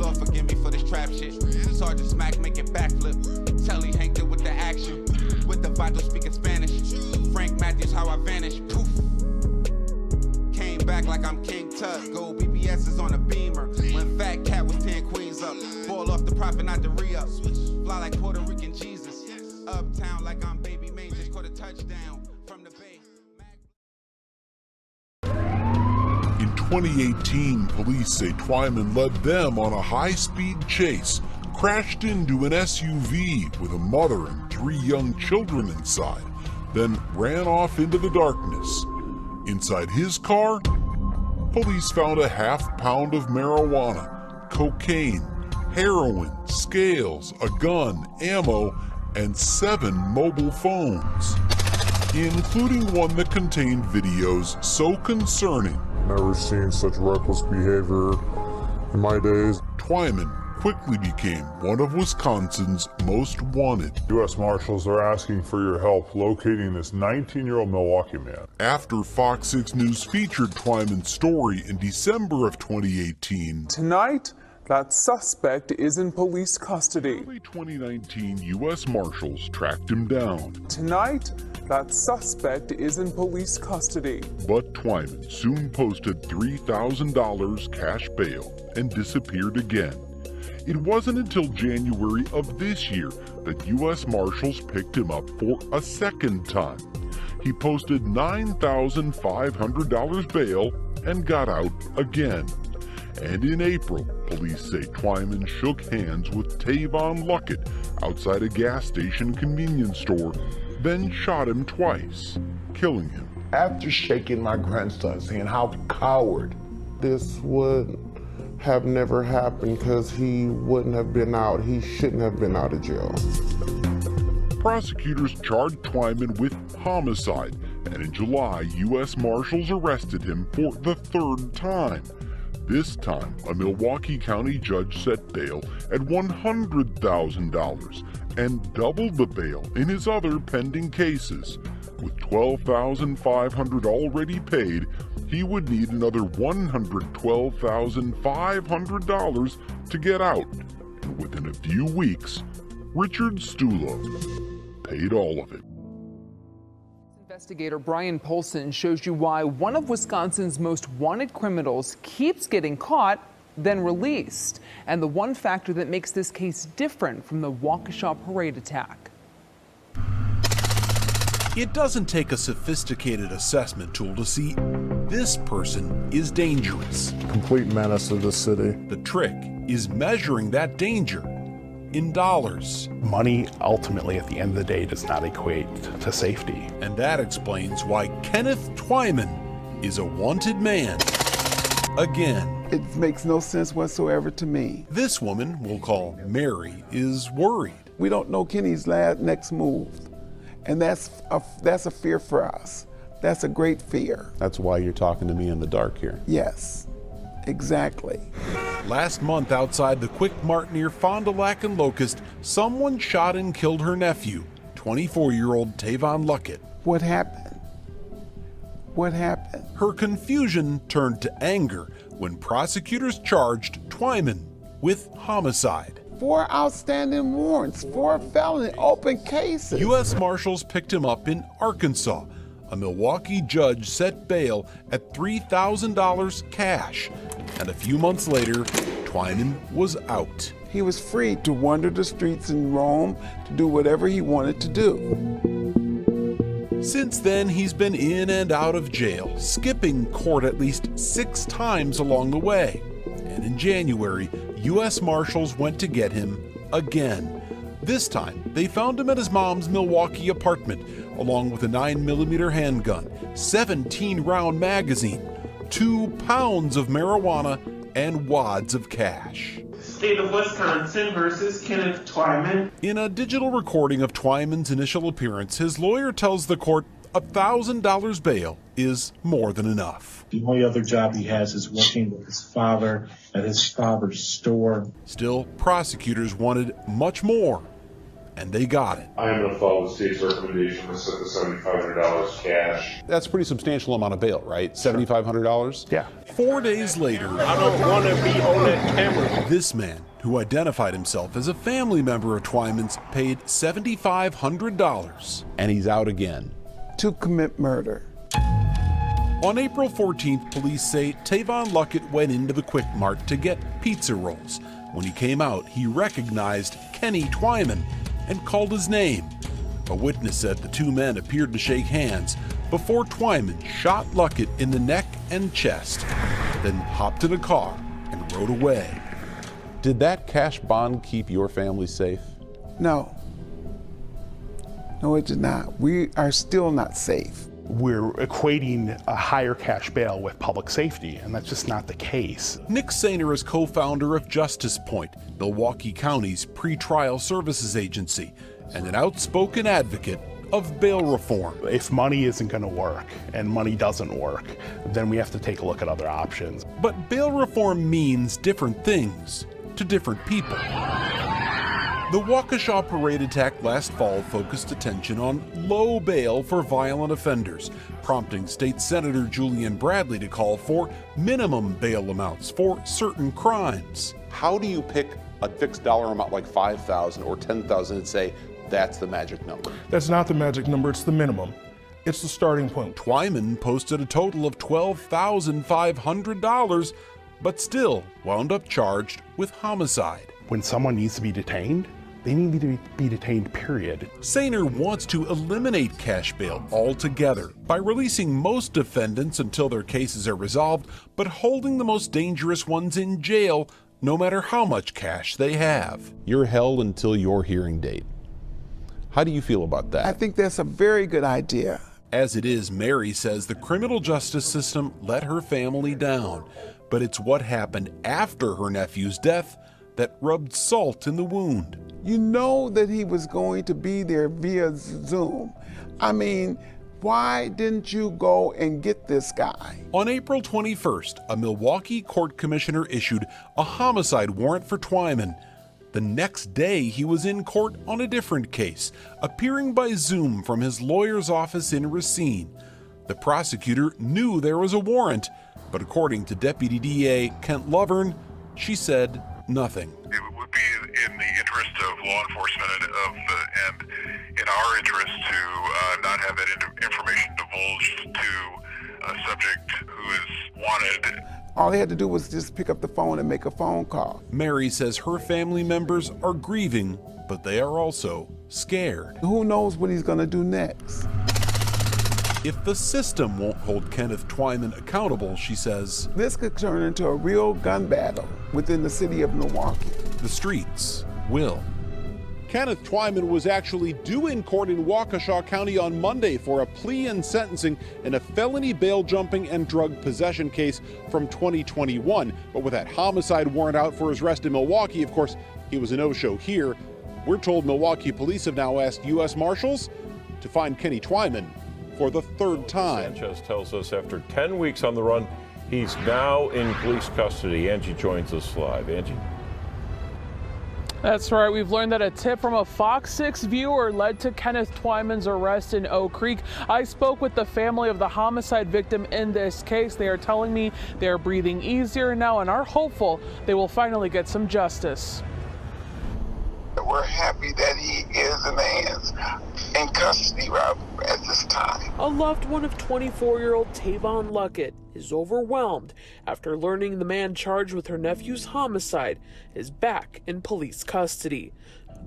Lord forgive me for this trap shit. Sergeant Smack making backflip. Telly Hank with the action. With the vital speaking Spanish. Frank Matthews, how I vanish. Poof. Came back like I'm King Tut. Gold BBS is on a beamer. When Fat Cat was 10 queens up. Ball off the profit, not the re-up. Fly like Puerto Rican Jesus. Uptown like I'm Baby May. Just caught a touchdown from the bay. In 2018, police say Twyman led them on a high-speed chase, crashed into an SUV with a mother and 3 young children inside, then ran off into the darkness. Inside his car, police found a half-pound of marijuana, cocaine, heroin, scales, a gun, ammo, and 7 mobile phones, including one that contained videos so concerning. Never seen such reckless behavior in my days. Twyman quickly became one of Wisconsin's most wanted. U.S. Marshals are asking for your help locating this 19-year-old Milwaukee man. After Fox 6 News featured Twyman's story in December of 2018, tonight, that suspect is in police custody. early 2019, U.S. Marshals tracked him down. Tonight, that suspect is in police custody. But Twyman soon posted $3,000 cash bail and disappeared again. It wasn't until January of this year that U.S. Marshals picked him up for a second time. He posted $9,500 bail and got out again. And in April, police say Twyman shook hands with Tavon Luckett outside a gas station convenience store, then shot him twice, killing him. After shaking my grandson, saying how coward, this would have never happened because he wouldn't have been out. He shouldn't have been out of jail. Prosecutors charged Twyman with homicide, and in July, U.S. Marshals arrested him for the 3rd time. This time, a Milwaukee County judge set bail at $100,000 and doubled the bail in his other pending cases. With $12,500 already paid, he would need another $112,500 to get out. And within a few weeks, Richard Stulo paid all of it. Investigator Brian Polson shows you why one of Wisconsin's most wanted criminals keeps getting caught, then released, and the one factor that makes this case different from the Waukesha parade attack. It doesn't take a sophisticated assessment tool to see this person is dangerous. Complete menace to the city. The trick is measuring that danger in dollars. Money, ultimately, at the end of the day, does not equate to safety. And that explains why Kenneth Twyman is a wanted man again. It makes no sense whatsoever to me. This woman, we'll call Mary, is worried. We don't know Kenny's next move, and that's a fear for us. That's a great fear. That's why you're talking to me in the dark here. Yes, exactly. Last month, outside the Quick Mart near Fond du Lac and Locust, someone shot and killed her nephew, 24-year-old Tavon Luckett. What happened? What happened? Her confusion turned to anger when prosecutors charged Twyman with homicide. 4 outstanding warrants, 4 felony open cases. U.S. Marshals picked him up in Arkansas. A Milwaukee judge set bail at $3,000 cash, and a few months later, Twyman was out. He was free to wander the streets in Rome, to do whatever he wanted to do. Since then, he's been in and out of jail, skipping court at least 6 times along the way. And in January, U.S. Marshals went to get him again. This time, they found him at his mom's Milwaukee apartment, along with a 9mm handgun, 17-round magazine, 2 pounds of marijuana, and wads of cash. State of Wisconsin versus Kenneth Twyman. In a digital recording of Twyman's initial appearance, his lawyer tells the court $1,000 bail is more than enough. The only other job he has is working with his father at his father's store. Still, prosecutors wanted much more, and they got it. I am going to follow the state's recommendation to set the $7,500 cash. That's a pretty substantial amount of bail, right? $7,500? Yeah. 4 days later, I don't want to be on that camera. this man, who identified himself as a family member of Twyman's, paid $7,500. And he's out again. To commit murder. On April 14th, police say Tayvon Luckett went into the Quick Mart to get pizza rolls. When he came out, he recognized Kenny Twyman and called his name. A witness said the two men appeared to shake hands before Twyman shot Luckett in the neck and chest, then hopped in a car and rode away. Did that cash bond keep your family safe? No. No, it did not. We are still not safe. We're equating a higher cash bail with public safety, and that's just not the case. Nick Sainer is co-founder of Justice Point, Milwaukee County's pretrial services agency, and an outspoken advocate of bail reform. If money isn't going to work, and money doesn't work, then we have to take a look at other options. But bail reform means different things to different people. The Waukesha parade attack last fall focused attention on low bail for violent offenders, prompting State Senator Julian Bradley to call for minimum bail amounts for certain crimes. How do you pick a fixed dollar amount like $5,000 or $10,000 and say that's the magic number? That's not the magic number, it's the minimum. It's the starting point. Twyman posted a total of $12,500, but still wound up charged with homicide. When someone needs to be detained, they need to be detained, period. Sainer wants to eliminate cash bail altogether by releasing most defendants until their cases are resolved, but holding the most dangerous ones in jail no matter how much cash they have. You're held until your hearing date. How do you feel about that? I think that's a very good idea. As it is, Mary says the criminal justice system let her family down, but it's what happened after her nephew's death that rubbed salt in the wound. You know that he was going to be there via Zoom. I mean, why didn't you go and get this guy? On April 21st, a Milwaukee court commissioner issued a homicide warrant for Twyman. The next day, he was in court on a different case, appearing by Zoom from his lawyer's office in Racine. The prosecutor knew there was a warrant, but according to Deputy DA Kent Lovern, she said nothing. It would be in the interest of law enforcement and in our interest to not have that information divulged to a subject who is wanted. All they had to do was just pick up the phone and make a phone call. Mary says her family members are grieving, but they are also scared. Who knows what he's going to do next? If the system won't hold Kenneth Twyman accountable, she says, this could turn into a real gun battle within the city of Milwaukee. The streets will. Kenneth Twyman was actually due in court in Waukesha County on Monday for a plea and sentencing in a felony bail jumping and drug possession case from 2021. But with that homicide warrant out for his arrest in Milwaukee, of course, he was a no-show here. We're told Milwaukee police have now asked U.S. Marshals to find Kenny Twyman for the third time. Sanchez tells us after 10 weeks on the run, he's now in police custody. Angie joins us live. Angie? That's right. We've learned that a tip from a Fox 6 viewer led to Kenneth Twyman's arrest in Oak Creek. I spoke with the family of the homicide victim in this case. They are telling me they're breathing easier now and are hopeful they will finally get some justice. We're happy that he is in the hands, in custody at this time. A loved one of 24-year-old Tayvon Luckett is overwhelmed after learning the man charged with her nephew's homicide is back in police custody.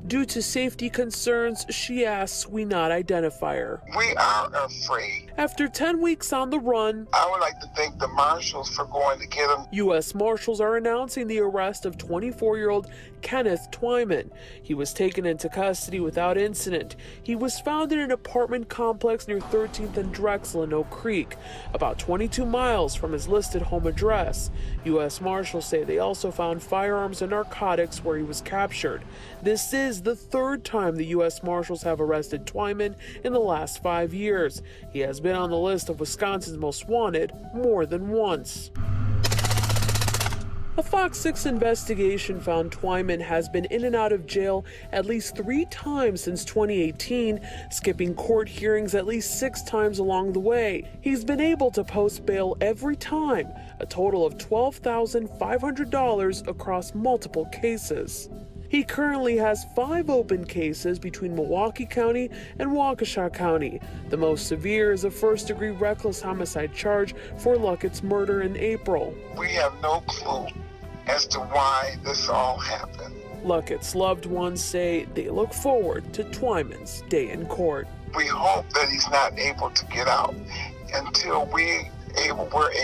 Due to safety concerns, she asks we not identify her. We are afraid. After 10 weeks on the run, I would like to thank the marshals for going to get him. U.S. Marshals are announcing the arrest of 24-year-old Kenneth Twyman. He was taken into custody without incident. He was found in an apartment complex near 13th and Drexel in Oak Creek, about 22 miles from his listed home address. U.S. Marshals say they also found firearms and narcotics where he was captured. This is the third time the U.S. Marshals have arrested Twyman in the last 5 years. He has been on the list of Wisconsin's most wanted more than once. A A Fox 6 investigation found Twyman has been in and out of jail at least 3 times since 2018, skipping court hearings at least 6 times along the way. He's been able to post bail every time, a total of $12,500 across multiple cases. He currently has 5 open cases between Milwaukee County and Waukesha County. The most severe is a first-degree reckless homicide charge for Luckett's murder in April. We have no clue as to why this all happened. Luckett's loved ones say they look forward to Twyman's day in court. We hope that he's not able to get out until we're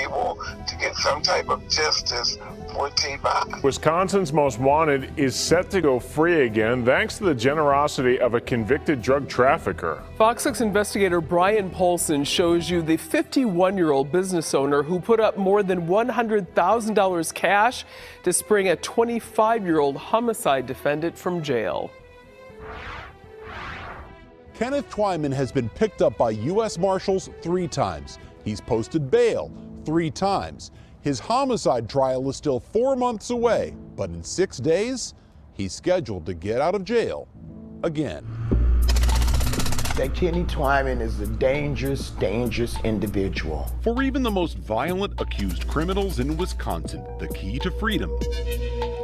able to get some type of justice for Twyman. Wisconsin's most wanted is set to go free again thanks to the generosity of a convicted drug trafficker. Fox 6 investigator Brian Polson shows you the 51-year-old business owner who put up more than $100,000 cash to spring a 25-year-old homicide defendant from jail. Kenneth Twyman has been picked up by U.S. Marshals 3 times. He's posted bail 3 times. His homicide trial is still 4 months away, but in 6 days, he's scheduled to get out of jail again. That Kenny Twyman is a dangerous, dangerous individual. For even the most violent accused criminals in Wisconsin, the key to freedom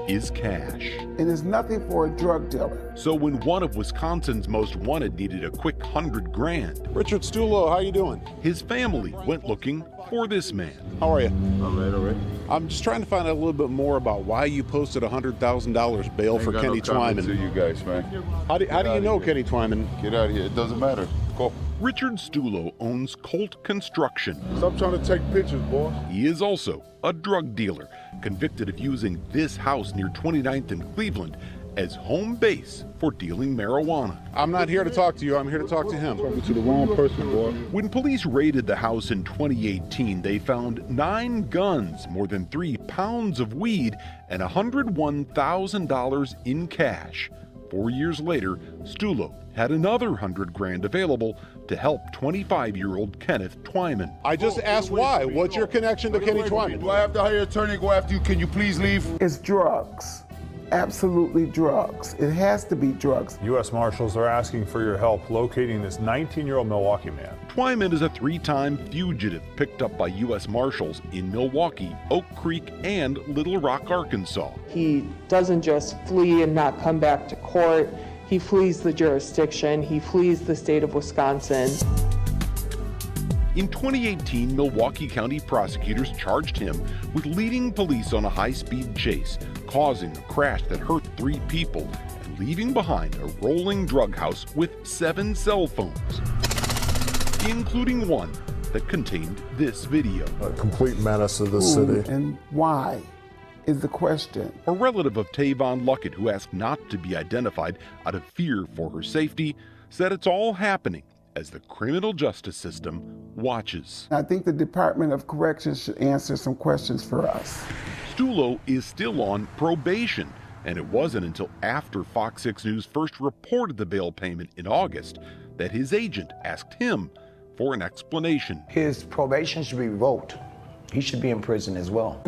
is cash. It is nothing for a drug dealer. So when one of Wisconsin's most wanted needed a quick $100,000, Richard Stulo, how you doing? His family went looking for this man. How are you? All right. I'm just trying to find out a little bit more about why you posted $100,000 bail for Kenny Twyman. To you guys, man. How do you know Kenny Twyman? Get out of here. It doesn't matter. Go. Richard Stulo owns Colt Construction. Stop trying to take pictures, boy. He is also a drug dealer, convicted of using this house near 29th and Cleveland as home base for dealing marijuana. I'm not here to talk to you. I'm here to talk to him. Talking to the wrong person, boy. When police raided the house in 2018, they found 9 guns, more than 3 pounds of weed, and $101,000 in cash. 4 years later, Stulo had another $100,000 available to help 25-year-old Kenneth Twyman. I just asked why. What's your connection to Kenny Twyman? Do I have to hire an attorney to go after you? Can you please leave? It's drugs. Absolutely drugs. It has to be drugs. U.S. Marshals are asking for your help locating this 19-year-old Milwaukee man. Twyman is a 3-time fugitive picked up by U.S. Marshals in Milwaukee, Oak Creek, and Little Rock, Arkansas. He doesn't just flee and not come back to court. He flees the jurisdiction. He flees the state of Wisconsin. In 2018, Milwaukee County prosecutors charged him with leading police on a high-speed chase, causing a crash that hurt 3 people, and leaving behind a rolling drug house with 7 cell phones, including one that contained this video. A complete menace of the Who and why is the question. A relative of Tavon Luckett, who asked not to be identified out of fear for her safety, said it's all happening as the criminal justice system watches. I think the Department of Corrections should answer some questions for us. Stulo is still on probation, and it wasn't until after Fox 6 News first reported the bail payment in August that his agent asked him for an explanation. His probation should be revoked. He should be in prison as well.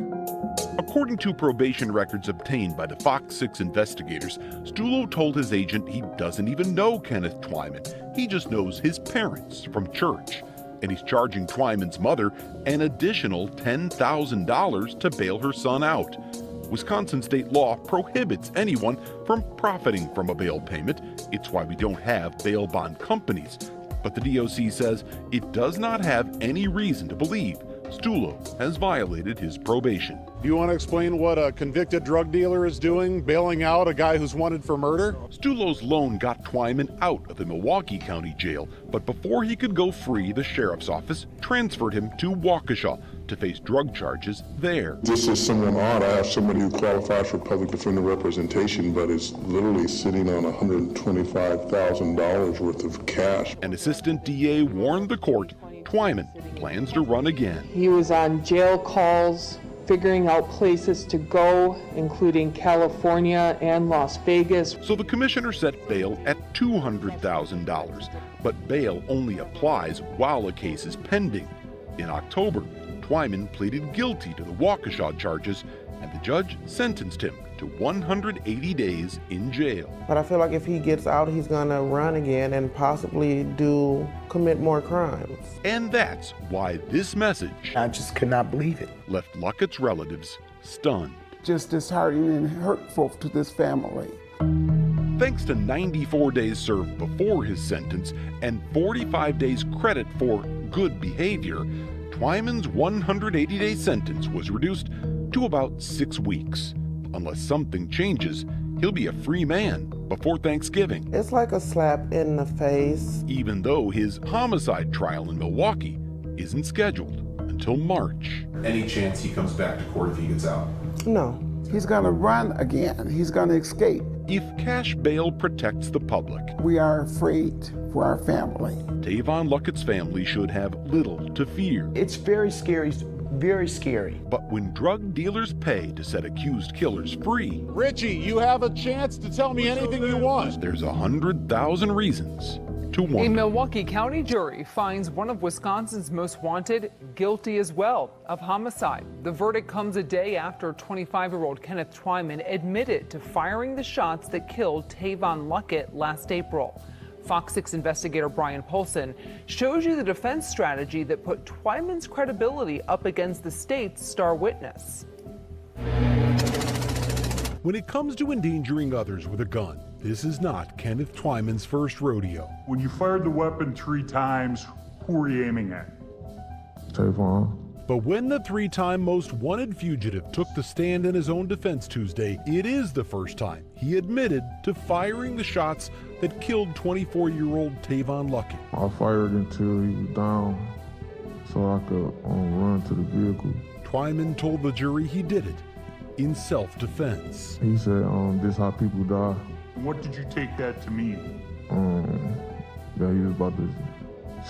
According to probation records obtained by the Fox 6 investigators, Stulo told his agent he doesn't even know Kenneth Twyman. He just knows his parents from church. And he's charging Twyman's mother an additional $10,000 to bail her son out. Wisconsin state law prohibits anyone from profiting from a bail payment. It's why we don't have bail bond companies. But the DOC says it does not have any reason to believe Stulo has violated his probation. Do you want to explain what a convicted drug dealer is doing, bailing out a guy who's wanted for murder? Stulo's loan got Twyman out of the Milwaukee County Jail, but before he could go free, the sheriff's office transferred him to Waukesha to face drug charges there. This is somewhat odd. I have somebody who qualifies for public defender representation, but is literally sitting on $125,000 worth of cash. An assistant DA warned the court Twyman plans to run again. He was on jail calls, figuring out places to go, including California and Las Vegas. So the commissioner set bail at $200,000, but bail only applies while a case is pending. In October, Twyman pleaded guilty to the Waukesha charges and the judge sentenced him to 180 days in jail. But I feel like if he gets out, he's gonna run again and possibly commit more crimes. And that's why this message, I just could not believe it, left Luckett's relatives stunned. Just disheartening and hurtful to this family. Thanks to 94 days served before his sentence and 45 days credit for good behavior, Twyman's 180-day sentence was reduced to about 6 weeks. Unless something changes, he'll be a free man before Thanksgiving. It's like a slap in the face. Even though his homicide trial in Milwaukee isn't scheduled until March. Any chance he comes back to court if he gets out? No. He's gonna run again. He's gonna escape. If cash bail protects the public, we are afraid for our family. Tavon Luckett's family should have little to fear. It's very scary, very scary. But when drug dealers pay to set accused killers free, Richie, you have a chance to tell me anything you want. There's 100,000 reasons to A wonder. Milwaukee County jury finds one of Wisconsin's most wanted guilty as well of homicide. The verdict comes a day after 25-year-old Kenneth Twyman admitted to firing the shots that killed Tavon Luckett last April. Fox 6 investigator Brian Polson shows you the defense strategy that put Twyman's credibility up against the state's star witness. When it comes to endangering others with a gun, this is not Kenneth Twyman's first rodeo. When you fired the weapon 3 times, who were you aiming at? Tavon. But when the 3-time most wanted fugitive took the stand in his own defense Tuesday, it is the first time he admitted to firing the shots that killed 24-year-old Tavon Luckett. I fired until he was down so I could run to the vehicle. Twyman told the jury he did it in self-defense. He said, this how people die. What did you take that to mean? That he was about to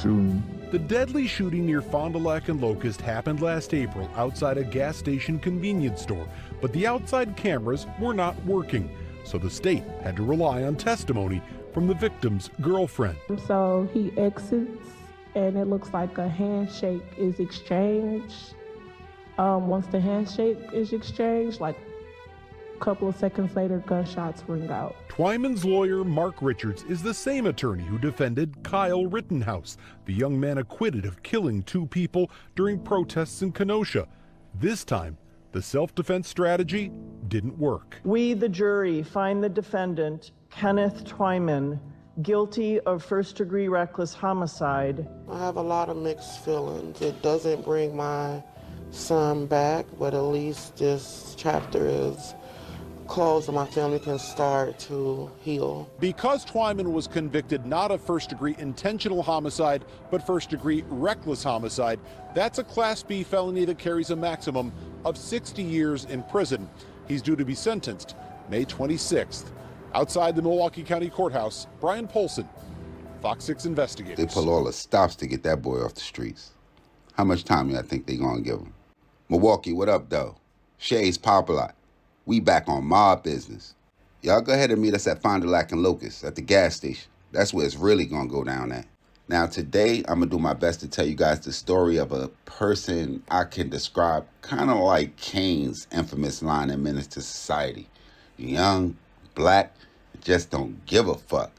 shoot me. The deadly shooting near Fond du Lac and Locust happened last April outside a gas station convenience store, but the outside cameras were not working, so the state had to rely on testimony from the victim's girlfriend. So he exits, and it looks like a handshake is exchanged. Once the handshake is exchanged, like a couple of seconds later, gunshots ring out. Twyman's lawyer, Mark Richards, is the same attorney who defended Kyle Rittenhouse, the young man acquitted of killing 2 people during protests in Kenosha. This time, the self-defense strategy didn't work. We, the jury, find the defendant, Kenneth Twyman, guilty of first-degree reckless homicide. I have a lot of mixed feelings. It doesn't bring my son back, but at least this chapter is closed and my family can start to heal. Because Twyman was convicted not of first-degree intentional homicide, but first-degree reckless homicide, that's a Class B felony that carries a maximum of 60 years in prison. He's due to be sentenced May 26th. Outside the Milwaukee County Courthouse, Brian Polson, Fox 6 investigators. They pull all the stops to get that boy off the streets. How much time do I think they gonna give him? Milwaukee, what up, though? Shay's Popalot. We back on MOBB business. Y'all go ahead and meet us at Fond du Lac and Locust at the gas station. That's where it's really gonna go down at. Now today, I'm gonna do my best to tell you guys the story of a person I can describe kind of like Kane's infamous line in Menace to Society. Young, black, just don't give a fuck.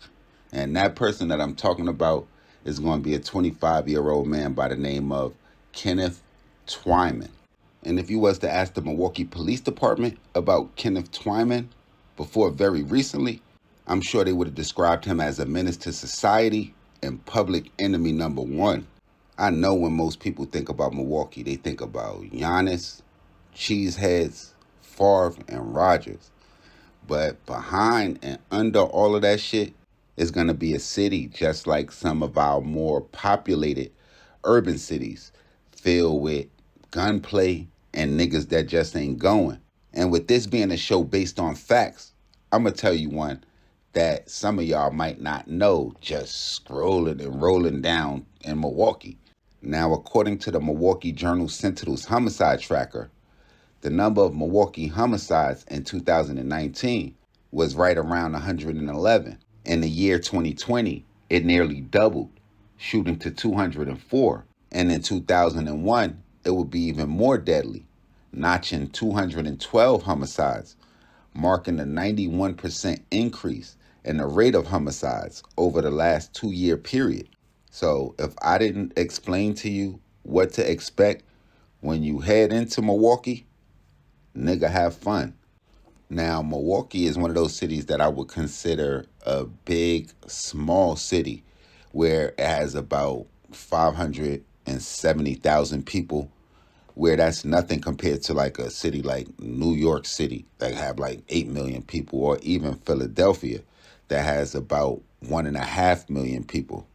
And that person that I'm talking about is gonna be a 25-year-old man by the name of Kenneth Twyman. And if you was to ask the Milwaukee Police Department about Kenneth Twyman before very recently, I'm sure they would have described him as a menace to society and public enemy number 1. I know when most people think about Milwaukee, they think about Giannis, Cheeseheads, Favre, and Rodgers. But behind and under all of that shit is going to be a city just like some of our more populated urban cities, filled with gunplay and niggas that just ain't going. And with this being a show based on facts, I'm going to tell you one that some of y'all might not know just scrolling and rolling down in Milwaukee. Now, according to the Milwaukee Journal Sentinel's homicide tracker, the number of Milwaukee homicides in 2019 was right around 111. In the year 2020, it nearly doubled, shooting to 204. And in 2001, it would be even more deadly, notching 212 homicides, marking a 91% increase in the rate of homicides over the last 2-year period. So if I didn't explain to you what to expect when you head into Milwaukee, nigga, have fun. Now, Milwaukee is one of those cities that I would consider a big, small city where it has about 570,000 people, where that's nothing compared to like a city like New York City that have like 8 million people, or even Philadelphia that has about 1.5 million people.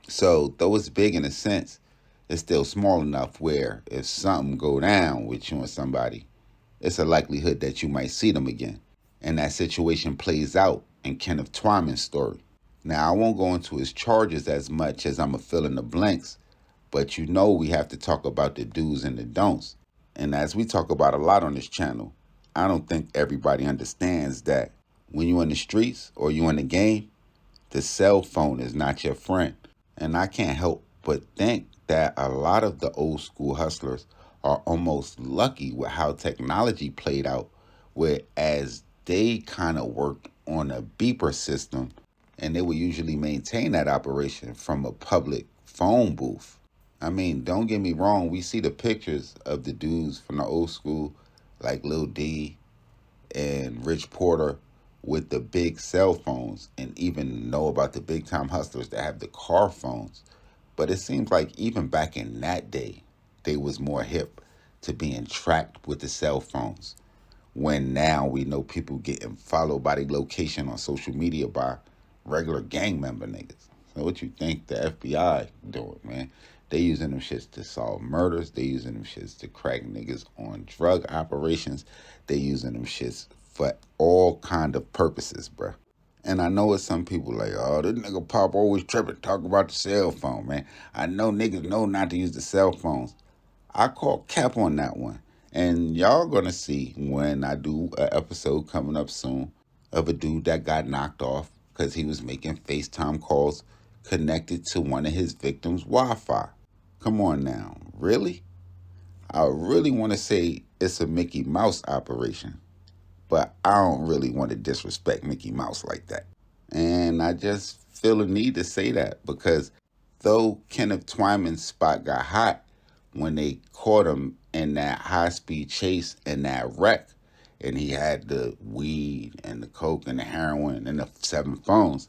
So though it's big in a sense, it's still small enough where if something go down with you and somebody, it's a likelihood that you might see them again. And that situation plays out in Kenneth Twyman's story. Now, I won't go into his charges as much as I'm going to fill in the blanks, but you know we have to talk about the do's and the don'ts. And as we talk about a lot on this channel, I don't think everybody understands that when you're in the streets or you're in the game, the cell phone is not your friend. And I can't help but think that a lot of the old school hustlers are almost lucky with how technology played out, whereas they kind of worked on a beeper system and they would usually maintain that operation from a public phone booth. I mean, don't get me wrong, we see the pictures of the dudes from the old school like Lil D and Rich Porter with the big cell phones, and even know about the big time hustlers that have the car phones. But it seems like even back in that day, they was more hip to being tracked with the cell phones, when now we know people getting followed by their location on social media by regular gang member niggas. So what you think the FBI doing, man? They using them shits to solve murders. They using them shits to crack niggas on drug operations. They using them shits for all kind of purposes, bruh. And I know it's some people like, oh, this nigga Pop always tripping, talk about the cell phone, man. I know niggas know not to use the cell phones. I call cap on that one. And y'all gonna see when I do an episode coming up soon of a dude that got knocked off because he was making FaceTime calls connected to one of his victims' Wi-Fi. Come on now, really? I really want to say it's a Mickey Mouse operation, but I don't really want to disrespect Mickey Mouse like that. And I just feel a need to say that because though Kenneth Twyman's spot got hot when they caught him in that high-speed chase and that wreck, and he had the weed and the coke and the heroin and the 7 phones,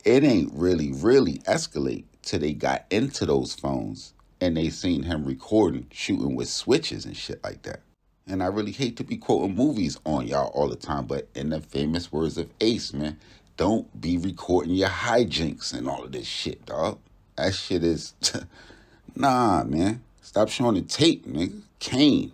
it ain't really escalate till they got into those phones and they seen him recording, shooting with switches and shit like that. And I really hate to be quoting movies on y'all all the time, but in the famous words of Ace, man, don't be recording your hijinks and all of this shit, dog. That shit is, nah, man. Stop showing the tape, nigga. Kane.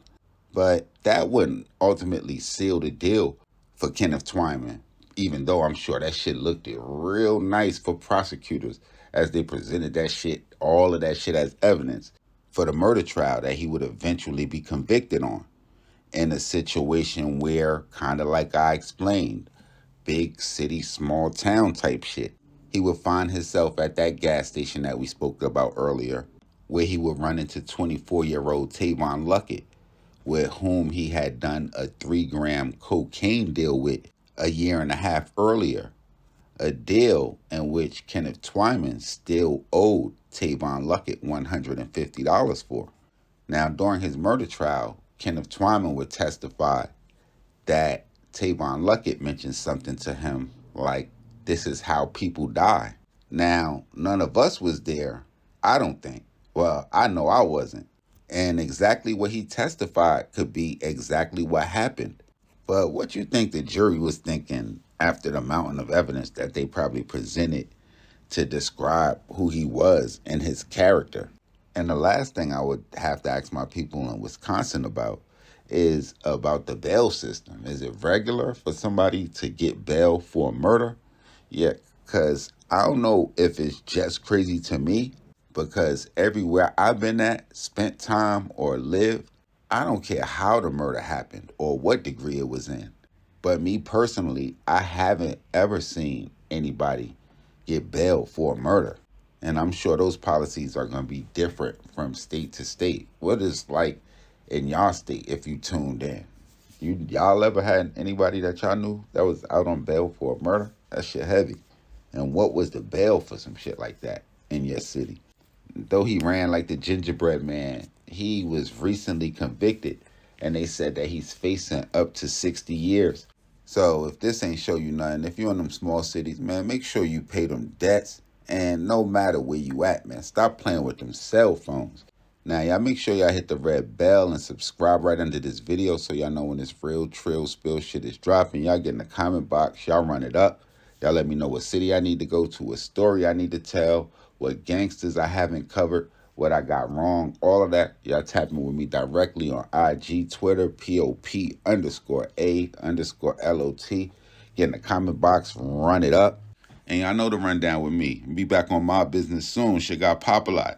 But that wouldn't ultimately seal the deal for Kenneth Twyman, even though I'm sure that shit looked real nice for prosecutors as they presented that shit, all of that shit as evidence for the murder trial that he would eventually be convicted on. In a situation where, kind of like I explained, big city, small town type shit, he would find himself at that gas station that we spoke about earlier, where he would run into 24-year-old Tavon Luckett, with whom he had done a 3-gram cocaine deal with a year and a half earlier, a deal in which Kenneth Twyman still owed Tavon Luckett $150 for. Now, during his murder trial, Kenneth Twyman would testify that Tavon Luckett mentioned something to him like, this is how people die. Now, none of us was there, I don't think. Well, I know I wasn't. And exactly what he testified could be exactly what happened. But what you think the jury was thinking after the mountain of evidence that they probably presented to describe who he was and his character? And the last thing I would have to ask my people in Wisconsin about is about the bail system. Is it regular for somebody to get bail for a murder? Yeah, because I don't know if it's just crazy to me, because everywhere I've been at, spent time, or lived, I don't care how the murder happened or what degree it was in. But me personally, I haven't ever seen anybody get bail for a murder. And I'm sure those policies are going to be different from state to state. What is like in y'all state if you tuned in. Y'all ever had anybody that y'all knew that was out on bail for a murder? That shit heavy. And what was the bail for some shit like that in your city? Though he ran like the gingerbread man, he was recently convicted, and they said that he's facing up to 60 years. So if this ain't show you nothing, if you're in them small cities, man, make sure you pay them debts. And no matter where you at, man, stop playing with them cell phones. Now, y'all make sure y'all hit the red bell and subscribe right under this video so y'all know when this real trill spill shit is dropping. Y'all get in the comment box. Y'all run it up. Y'all let me know what city I need to go to, what story I need to tell, what gangsters I haven't covered, what I got wrong, all of that. Y'all tap in with me directly on IG, Twitter, POP_A_LOT. Get in the comment box, run it up. And y'all know to run down with me. Be back on my business soon. Shit got Popalot.